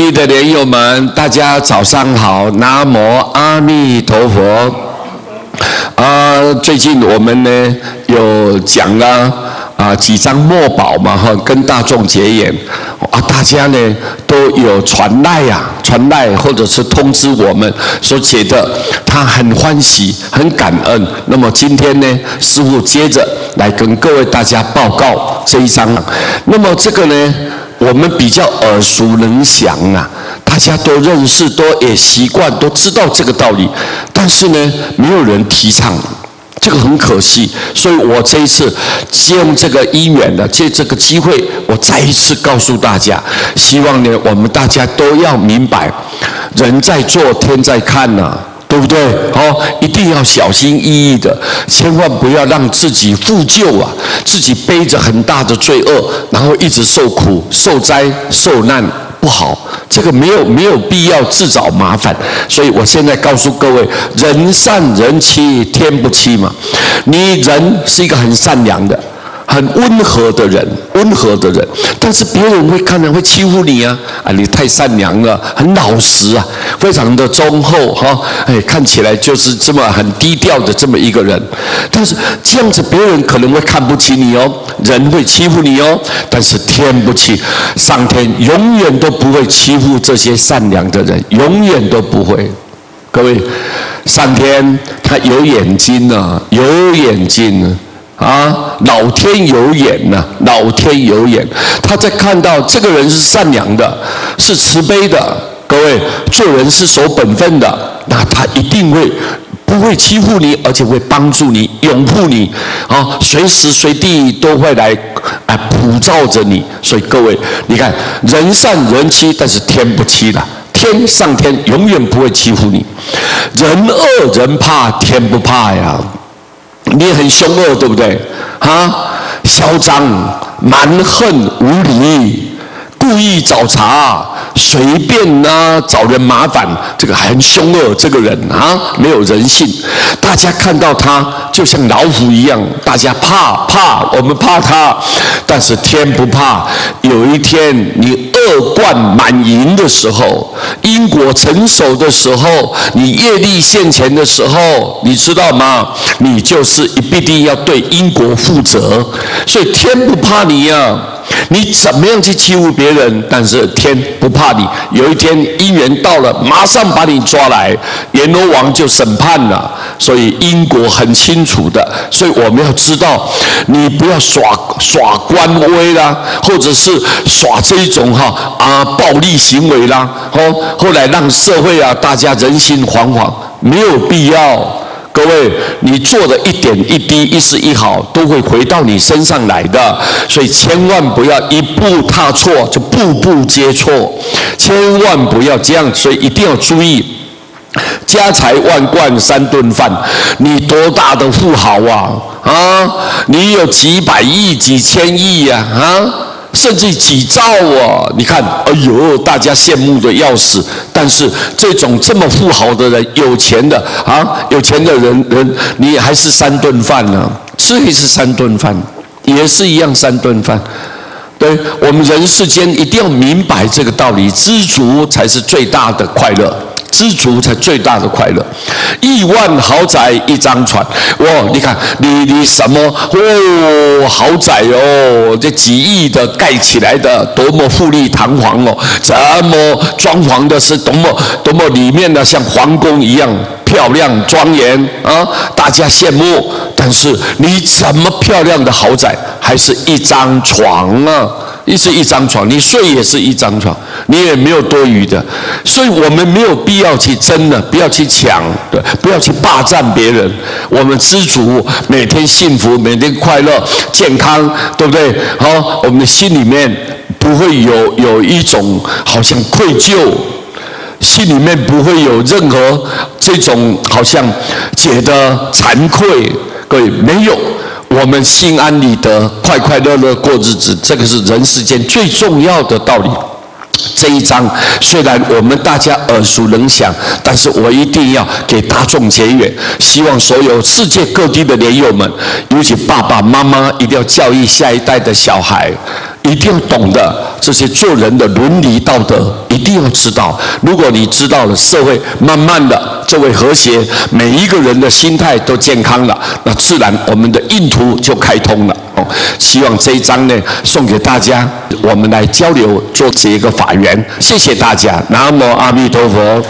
地的莲友们，大家早上好，南无阿弥陀佛。最近我们呢有讲了几张墨宝嘛哈，跟大众结缘大家呢都有传赖或者是通知我们，说觉得他很欢喜很感恩。那么今天呢，师父接着来跟各位大家报告这一张。那么这个呢，我们比较耳熟能详大家都认识，都也习惯，都知道这个道理，但是呢，没有人提倡。这个很可惜，所以我这一次借用这个因缘借这个机会，我再一次告诉大家，希望呢我们大家都要明白，人在做天在看对不对？一定要小心翼翼的，千万不要让自己负疚自己背着很大的罪恶，然后一直受苦、受灾、受难。不好，这个没有必要自找麻烦，所以我现在告诉各位，人善人欺天不欺嘛。你人是一个很善良的、很温和的人，但是别人会会欺负你你太善良了，很老实非常的忠厚看起来就是这么很低调的这么一个人，但是这样子别人可能会看不起你人会欺负你但是天不欺，上天永远都不会欺负这些善良的人，永远都不会。各位，上天他有眼睛有眼睛老天有眼老天有眼，他在看到这个人是善良的，是慈悲的。各位，做人是守本分的，那他一定不会欺负你，而且会帮助你、拥护你随时随地都会来普照着你。所以各位，你看人善人欺，但是天不欺的。上天永远不会欺负你。人恶人怕，天不怕呀。你很凶恶，对不对？嚣张、蛮横、无理，故意找茬，随便找人麻烦，这个很凶恶。这个人没有人性。大家看到他就像老虎一样，大家怕，我们怕他，但是天不怕。有一天你恶贯满盈的时候，因果成熟的时候，你业力现前的时候，你知道吗？你就是必定要对因果负责。所以天不怕你你怎么样去欺负别人，但是天不怕你。有一天因缘到了，马上把你抓来，阎罗王就审判了。所以因果很清楚的，所以我们要知道，你不要耍官威啦，或者是耍这一种暴力行为啦，后来让社会大家人心惶惶，没有必要。各位，你做的一点一滴、一丝一毫，都会回到你身上来的。所以千万不要一步踏错就步步皆错，千万不要这样。所以一定要注意，家财万贯三顿饭。你多大的富豪你有几百亿、几千亿甚至几兆你看，哎呦，大家羡慕的要死。但是这种这么富豪的人、有钱的有钱的人，你还是3顿饭吃也是3顿饭，也是一样3顿饭。对，我们人世间一定要明白这个道理，知足才是最大的快乐。知足才最大的快乐。亿万豪宅一张船，你看你什么豪宅这几亿的盖起来的，多么富丽堂皇怎么装潢的是多么里面的像皇宫一样漂亮庄严大家羡慕。但是你怎么漂亮的豪宅，还是一张床是一张床，你睡也是一张床，你也没有多余的。所以我们没有必要去争不要去抢，对，不要去霸占别人。我们知足，每天幸福，每天快乐、健康，对不对？我们的心里面不会有一种好像愧疚，心里面不会有任何这种好像觉得惭愧。各位，没有。我们心安理得，快快乐乐过日子，这个是人世间最重要的道理。这一章虽然我们大家耳熟能详，但是我一定要给大众结缘，希望所有世界各地的莲友们，尤其爸爸妈妈一定要教育下一代的小孩，一定要懂得这些做人的伦理道德，一定要知道。如果你知道了，社会慢慢的就会和谐，每一个人的心态都健康了，那自然我们的印途就开通了。希望这一章呢送给大家，我们来交流做这一个法缘。谢谢大家，南无阿弥陀佛。